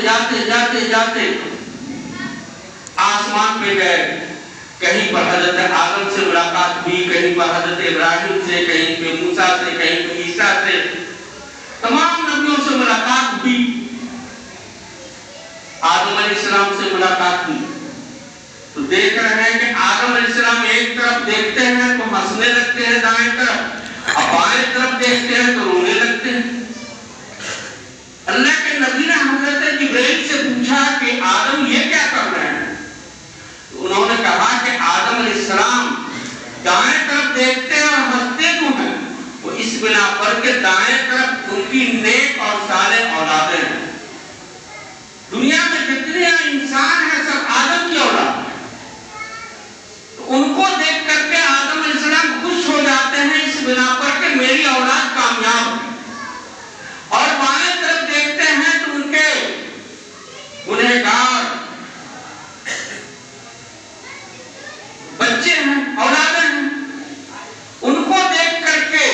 سے جاتے جاتے جاتے آسمان پہ گئے. کہیں پر حضرت آدم سے ملاقات ہوئی, کہیں پر حضرت ابراہیم سے, کہیں پہ موسیٰ سے, کہیں پہ عیسیٰ سے, تمام نبیوں سے ملاقات ہوئی. آدم علیہ السلام سے ملاقات ہوئی تو دیکھ رہے ہیں کہ آدم علیہ السلام ایک طرف دیکھتے ہیں تو ہنسنے لگتے ہیں دائیں طرف, اب بائیں طرف دیکھتے ہیں تو رونے لگتے ہیں. اللہ کے نبی نے حضرت جبرائیل سے پوچھا کہ آدم یہ کیا کر رہے ہیں؟ انہوں نے کہا کہ آدم علیہ السلام دائیں طرف دیکھتے ہیں اور ہنستے کیوں ہیں؟ وہ اس بنا پر کہ دائیں طرف ان کی نیک اور صالح اولادیں ہیں. دنیا میں جتنے انسان ہیں سب آدم کی اولاد ہیں, تو ان کو دیکھ کر کے آدم علیہ السلام خوش ہو جاتے ہیں اس بنا پر کہ میری اولاد کامیاب ہے. اور بائیں طرف دیکھتے ہیں تو ان کے گنہگار بچے ہیں, اولادیں ہیں, ان کو دیکھ کر کے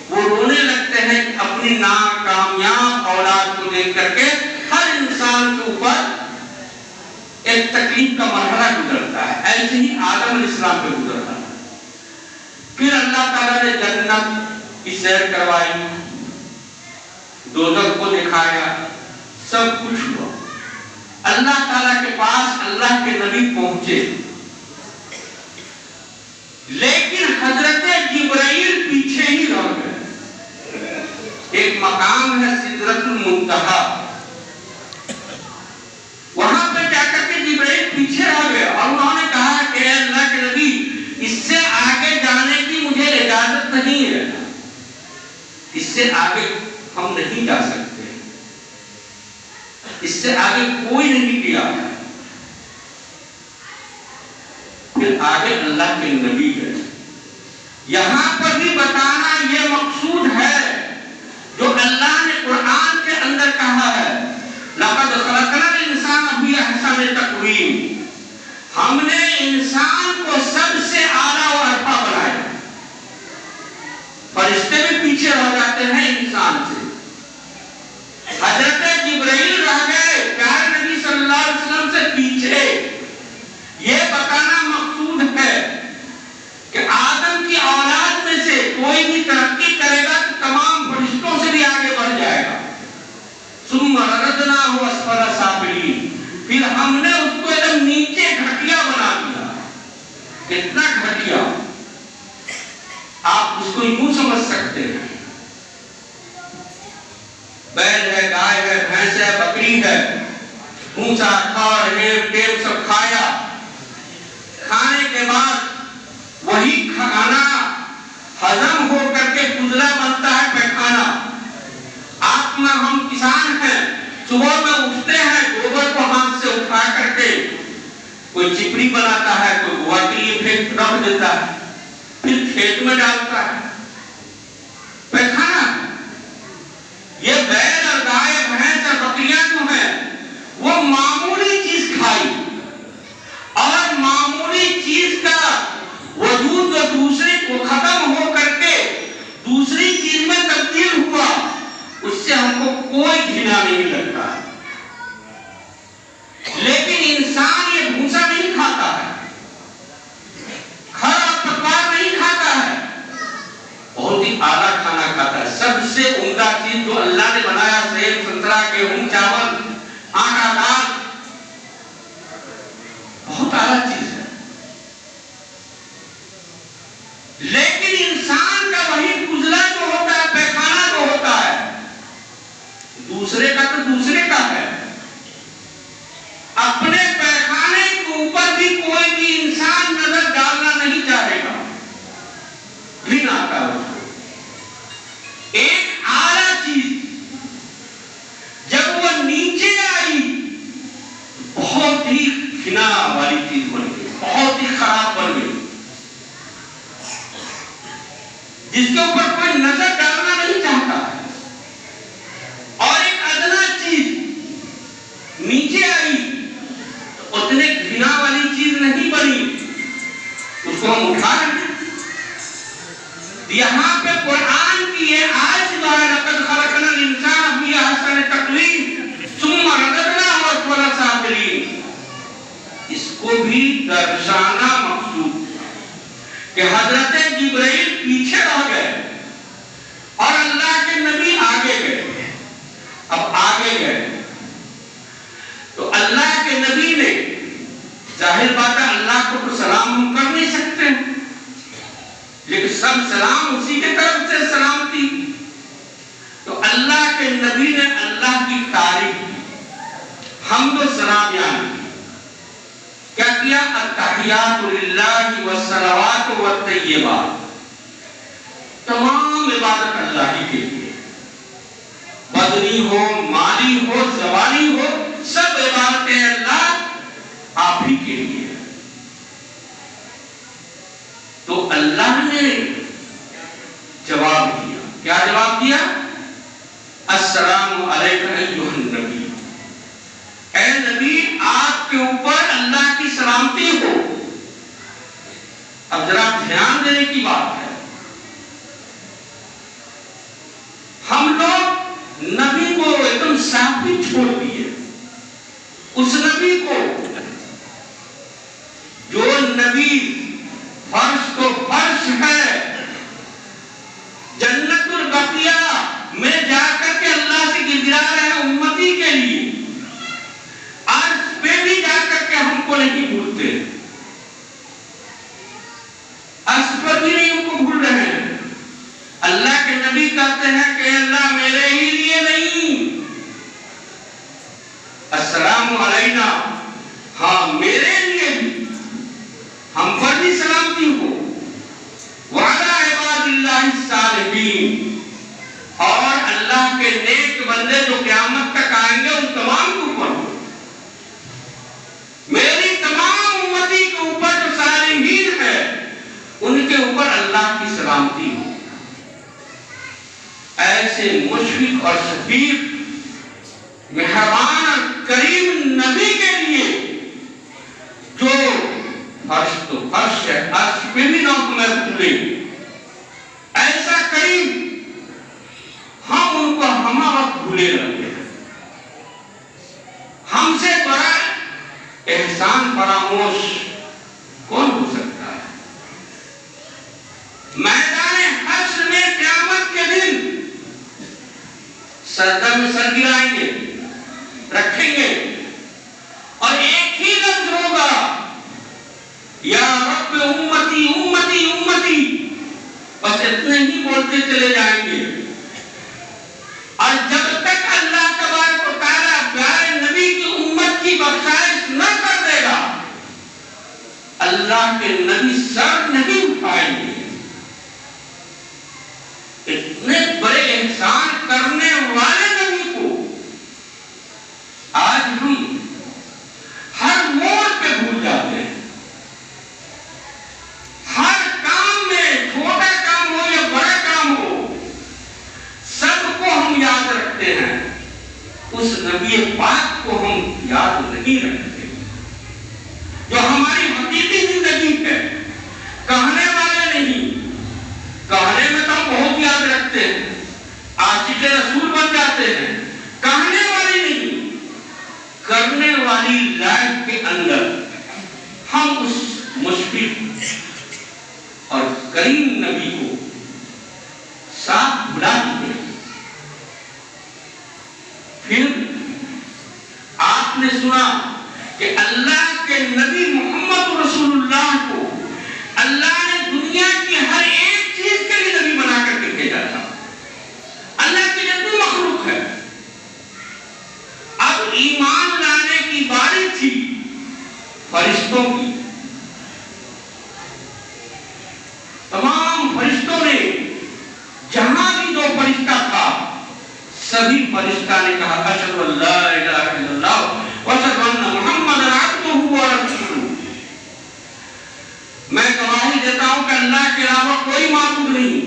وہ رونے لگتے ہیں کہ اپنی ناکامیاب اولاد کو دیکھ کر کے ہر انسان کے اوپر ایک تکلیف کا مرحلہ گزرتا ہے. ایسے ہی آدم علیہ السلام پہ گزرتا ہے. پھر اللہ تعالیٰ نے جنت کی سیر کروائی, دوزخ کو دکھایا, سب کچھ ہوا. اللہ تعالیٰ کے پاس اللہ کے نبی پہنچے, لیکن حضرت جبرائیل پیچھے ہی رہ گئے. ایک مقام ہے سدرۃ المنتہا, وہاں پہ جا کر کے جبرائیل پیچھے رہ گئے اور انہوں نے کہا کہ اللہ کے نبی اس سے آگے جانے کی مجھے اجازت نہیں ہے, اس سے آگے ہم نہیں جا سکتے, اس سے آگے کوئی نہیں گیا ہے. پھر آگے اللہ کے نبی ہے. یہاں پر بھی بتانا یہ مقصود ہے جو اللہ نے قرآن کے اندر کہا ہے, لَقَدْ خَلَقْنَا الْإِنسَانَ فِي أَحْسَنِ تَقْوِيمٍ, ہم نے انسان کو سب سے اعلیٰ و ارفع بنایا. فرشتے بھی پیچھے رہ جاتے ہیں انسان سے. حضرت جبرائیل رہ گئے پیارے نبی صلی اللہ علیہ وسلم سے پیچھے. یہ بتانا مقصود ہے کہ آدم کی اولاد میں سے کوئی بھی ترقی کرے گا تو تمام فرشتوں سے بھی آگے بڑھ جائے گا. ثم رددناه اسفل سافلین, پھر ہم نے اس کو ایک دم نیچے گھٹیا بنا دیا. کتنا گھٹیا, آپ اس کو یوں سمجھ سکتے ہیں, بیل ہے, گائے ہے, بھینس ہے, بکری ہے, اونچا کھاڑ ٹیب سب کھایا. کھانے کے بعد وہی کھانا ہضم ہو کر کے گزلا بنتا ہے پیخانہ. آپ میں ہم کسان ہیں, صبح میں اٹھتے ہیں, گوبر کو ہاتھ سے اٹھا کر کے کوئی چپڑی بناتا ہے, کوئی گوا کے لیے پھینک رکھ دیتا ہے, پھر کھیت میں ڈالتا ہے پیخانہ. یہ بیل اور گائے بھینس اور بکریاں جو ہیں وہ معمولی چیز کھائی اور معمولی چیز کا وجود جو دوسری کو ختم ہو کر کے دوسری چیز میں تبدیل ہوا, اس سے ہم کو کوئی گھنا نہیں لگتا ہے. لیکن انسان یہ بھوسا نہیں کھاتا ہے, کھر اور پتوار نہیں کھاتا ہے, بہت ہی اعلیٰ کھانا کھاتا ہے. سب سے عمدہ چیز جو اللہ نے بنایا, سیب, سنترا, گیہوں, چاول, آٹا, دال, بہت اعلیٰ چیز ہے. لیکن انسان کا وہی گزلا جو ہوتا ہے, پیخانہ جو ہوتا ہے, دوسرے کا تو دوسرے کا ہے. اپنے پیخانے کے اوپر بھی کوئی بھی انسان نظر ڈالنا نہیں چاہے گا, گھن آتا ہے اس کو. ایک اعلیٰ چیز جب وہ نیچے آئی بہت ہی گھنا والی چیز بن گئی, بہت ہی خراب بن گئی, جس کے اوپر کوئی نظر ڈالنا نہیں چاہتا ہے. اور ایک ادنا چیز نیچے آئی تو اتنے گھنا والی چیز نہیں بنی, اس کو ہم اٹھا لیں. یہاں پہ قرآن کی یہ آیت جو ہے لقد خلقنا الانسان فی احسن تقویم ثم رددناه بھی درشانا مقصود تھا کہ حضرت جبرائیل پیچھے رہ گئے اور اللہ کے نبی آگے گئے. اب آگے گئے تو اللہ کے نبی نے ظاہر بات ہے اللہ کو تو سلام ہم کر نہیں سکتے لیکن سب سلام اسی کے طرف سے سلامتی. تو اللہ کے نبی نے اللہ کی تعریف کی, حمد و ثنا بیان کی. کیا کیا؟ التحیات للہ والصلوات والطیبات, تمام عبادت اللہ ہی کے لیے, بدنی ہو مالی ہو زبانی ہو, سب عبادتیں اللہ آپ ہی کے لیے. تو اللہ نے جواب دیا. کیا جواب دیا؟ السلام علیکم ایھا النبی, اے نبی آپ کے اوپر اللہ کی سلامتی ہو. اب ذرا دھیان دینے کی بات ہے, ہم لوگ نبی کو ایک دم صاف ہی چھوڑ دیے. اس نبی کو جو نبی فرش تو فرش ہے, جنت البقیہ میں جا کر کے اللہ سے گڑگڑا رہے ہیں امتی کے لیے, عرش پہ بھی جا کر کے ہم کو نہیں بھولتے, عرش پر بھی نہیں ہم کو بھول رہے ہیں. اللہ کے نبی کہتے ہیں کہ اللہ میرے ہی لیے نہیں, السلام علینا, ہاں میرے لیے بھی, ہم پر بھی سلامتی ہو. وعلی عباد اللہ الصالحین, اور اللہ کے نیک بندے جو قیامت تک آئیں گے ان تمام کے اوپر ہو. میری تمام امتی کے اوپر جو صالحین ہے ان کے اوپر اللہ کی سلامتی ہو. ایسے مشفق اور شفیق مہربان اور کریم نبی کے لیے جو فرش تو فرش ہے, عرش پہ بھی نہ تمہیں بھولے, ایسا کریم ہم ان کو ہمہ وقت بھولے رہتے ہیں. ہم سے بڑا احسان فراموش کون ہو سکتا ہے؟ میدان حشر میں قیامت کے دن سجدہ میں سر گرائیں گے, رکھیں گے, اور ایک ہی لفظ ہوگا, یا رب امتی امتی امتی, بس اتنے ہی بولتے چلے جائیں گے. اور جب تک اللہ تبارک و تعالیٰ پیارے نبی کی امت کی بخشائش نہ کر دے گا, اللہ کے نبی سر نہیں اٹھائیں گے. اتنے بڑے احسان کرنے والے نبی کو آج ہم ہر موڑ پہ بھول جاتے ہیں. ہر کام میں, چھوٹا کام ہو یا بڑا کام ہو, سب کو ہم یاد رکھتے ہیں, اس نبی پاک کو ہم یاد نہیں رکھتے جو ہماری حقیقی زندگی ہے. کہنے والے نہیں, کہنے میں تو ہم بہت یاد رکھتے ہیں, عاشق رسول بن جاتے ہیں, کہنے والی نہیں, کرنے والی لائف کے اندر ہم اس مشفق اور کریم نبی کو ساتھ بلا دیتے ہیں. پھر آپ نے سنا کہ اللہ کے نبی محمد رسول اللہ کو اللہ نے دنیا کی ہر ایک چیز کے لیے نبی بنا کر کے بھیجا تھا. اللہ کی جتنی مخلوق ہے, اب ایمان لانے کی باری تھی فرشتوں کی. تمام فرشتوں نے, جہاں بھی جو فرشتہ تھا, سبھی فرشتہ نے کہا اشہد ان لا الہ الا اللہ واشہد ان محمدًا عبدہ ورسولہ. میں گواہی دیتا ہوں کہ اللہ کے علاوہ کوئی معبود نہیں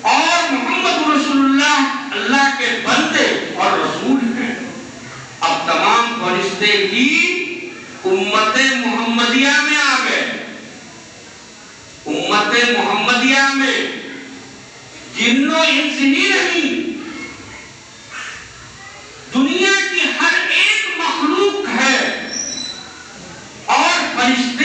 اور محمد رسول اللہ اللہ کے بندے اور رسول ہیں. اب تمام فرشتے بھی امت محمدیہ میں آ گئے. امت محمدیہ میں جن و انس ہی نہیں, دنیا کی ہر ایک مخلوق ہے اور فرشتے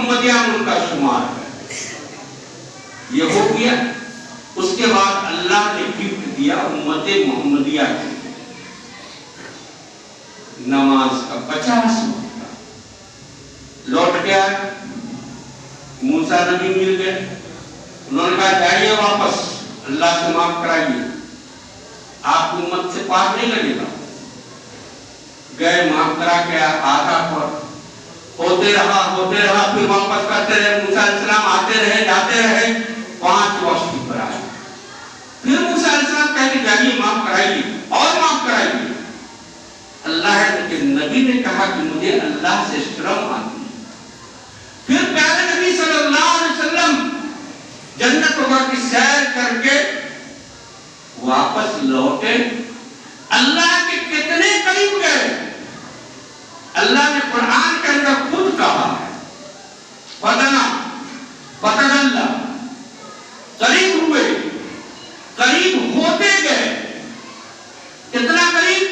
محمدیہ میں ان کا شمار ہے۔ یہ ہو گیا۔ اس کے بعد اللہ نے گفٹ دیا امت محمدیہ کی نماز کا 50 وقت لوٹ گیا۔ موسیٰ نبی مل گئے، انہوں نے کہا جائیے واپس، اللہ سے معاف کرائیے، آپ امت سے پار نہیں لگے گا۔ گئے، معاف کرا کے آدھا پر ہوتے رہا، پھر واپس کرتے رہے۔ موسیٰ علیہ السلام آتے رہے، جاتے رہے، 5 وقت پر آئے۔ پھر موسیٰ علیہ السلام کہتے جائیے معاف کرائیے اور معاف کرائیے۔ اللہ کے نبی نے کہا کہ مجھے اللہ سے شرم آتی ہے۔ پھر پیارے نبی صلی اللہ علیہ وسلم جنت کی سیر کر کے واپس لوٹے، اللہ کے کتنے قریب گئے۔ اللہ نے قرآن کے اندر خود کہا ہے فَدَنَا فَتَدَلَّا، قریب ہوئے، قریب ہوتے گئے۔ کتنا قریب؟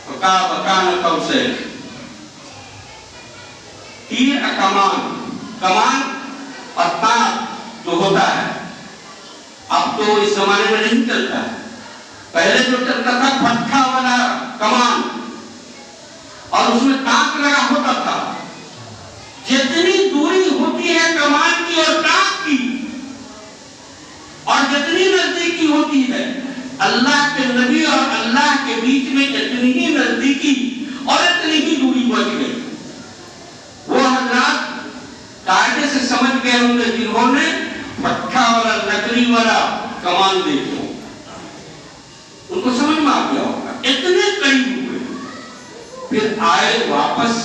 وَكَانَ قَوْسَيْنِ، تیر کمان اور تاپ جو ہوتا ہے، اب تو اس زمانے میں نہیں چلتا ہے، پہلے جو چلتا تھا پٹھا والا کمان اور اس میں تاپ لگا ہوتا تھا۔ جتنی دوری ہوتی ہے کمان کی اور تاپ کی، اور جتنی نزدیکی ہوتی ہے اللہ کے نبی اور اللہ کے بیچ میں اتنی ہی نزدیکی اور اتنی ہی دوری بچ گئی۔ وہ حضرات قاعدے سے سمجھ گئے ہوں گے جنہوں نے پٹھا والا لکڑی والا کمان دیکھو، ان کو سمجھ میں آ گیا ہوگا، اتنے قریب ہوئے۔ پھر آئے واپس،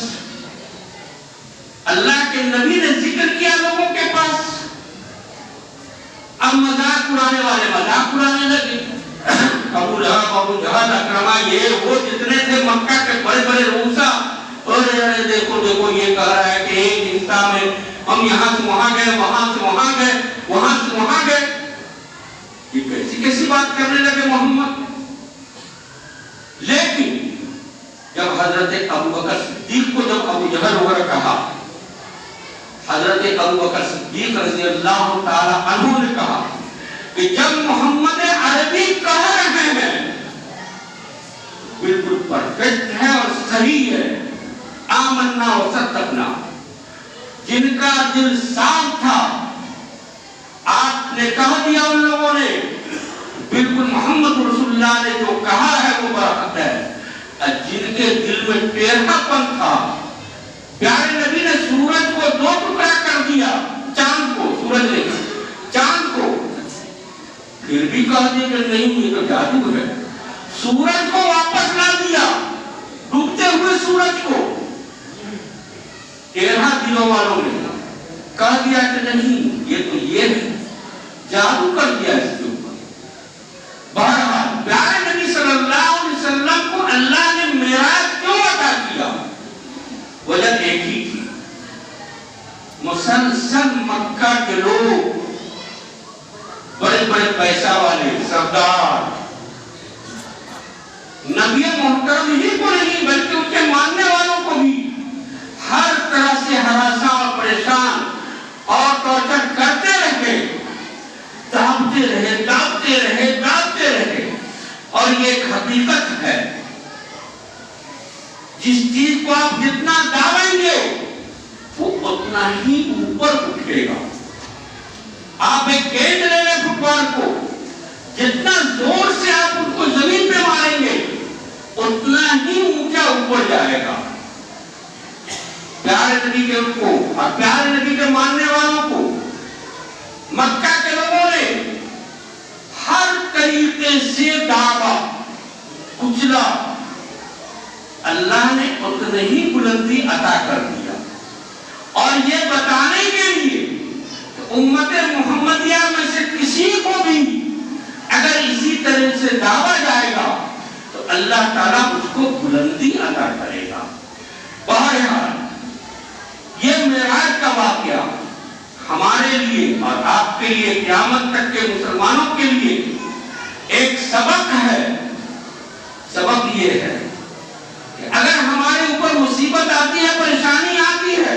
اللہ کے نبی نے ذکر کیا لوگوں کے پاس، اب مذاق اڑانے والے مذاق اڑانے لگے۔ ابو جہل اکرما یہ وہ جتنے تھے مکہ کے بڑے بڑے روسا، اور دیکھو یہ کہہ رہا ہے کہ ایک حصہ میں ہم یہاں سے وہاں گئے، وہاں سے وہاں گئے، وہاں سے وہاں گئے۔ یہ کیسی بات کرنے لگے محمد۔ لیکن جب حضرت ابوبکر صدیق کو جب ابو جہل وغیرہ کہا، حضرت ابوبکر صدیق رضی اللہ تعالی عنہ نے کہا کہ جب محمد عربی کہہ رہے ہیں بالکل پرفیکٹ ہے اور صحیح ہے، آمنا و صدقنا، جن کا دل صاف تھا، آپ نے کہہ دیا ان لوگوں نے بالکل محمد رسول اللہ نے جو کہا ہے وہ برحق ہے۔ جن کے دل میں ٹیڑھا پن تھا، پیارے نبی نے سورج کو 2 ٹکڑا کر دیا، چاند کو، سورج نے چاند کو، پھر بھی کہا دیا کہ نہیں یہ تو جادو ہے۔ سورج کو واپس لا دیا، ڈوبتے ہوئے سورج کو۔ ٹیڑھا دلوں والوں نے کہہ دیا کہ نہیں یہ تو یہ ہے، جادو کر دیا اس کے اوپر۔ بہرحال پیارے نبی صلی اللہ علیہ وسلم کو اللہ نے معراج کیوں عطا کیا؟ وجہ ایک ہی تھی، مسلسل مکہ کے لوگ، بڑے بڑے پیسہ والے سردار، نبی محترم ہی کو نہیں بلکہ ان کے ماننے والوں کو بھی ہر طرح سے ہراساں اور پریشان اور ٹارچر کرتے رہے، دابتے رہے۔ اور یہ ایک حقیقت ہے، جس چیز کو آپ جتنا دابیں گے وہ اتنا ہی اوپر اٹھے گا۔ آپ ایک گیند لے لیں فٹ بال کو، جتنا زور سے آپ ان کو زمین پہ ماریں گے اتنا ہی اونچا اوپر جائے گا۔ پیارے نبی کے ان کو اور پیارے نبی کے ماننے والوں کو مکہ کے لوگوں نے ہر طریقے سے دابا، کچلا، اللہ نے اتنی ہی بلندی عطا کر دیا۔ اور یہ بتانے کے لیے کہ امت محمدیہ میں سے کسی کو بھی اگر اسی طرح سے دعویٰ جائے گا تو اللہ تعالیٰ اس کو بلندی عطا کرے گا۔ بہرحال یہ معراج کا واقعہ ہمارے لیے اور آپ کے لیے، قیامت تک کے مسلمانوں کے لیے ایک سبق ہے۔ سبق یہ ہے کہ اگر ہمارے اوپر مصیبت آتی ہے، پریشانی آتی ہے،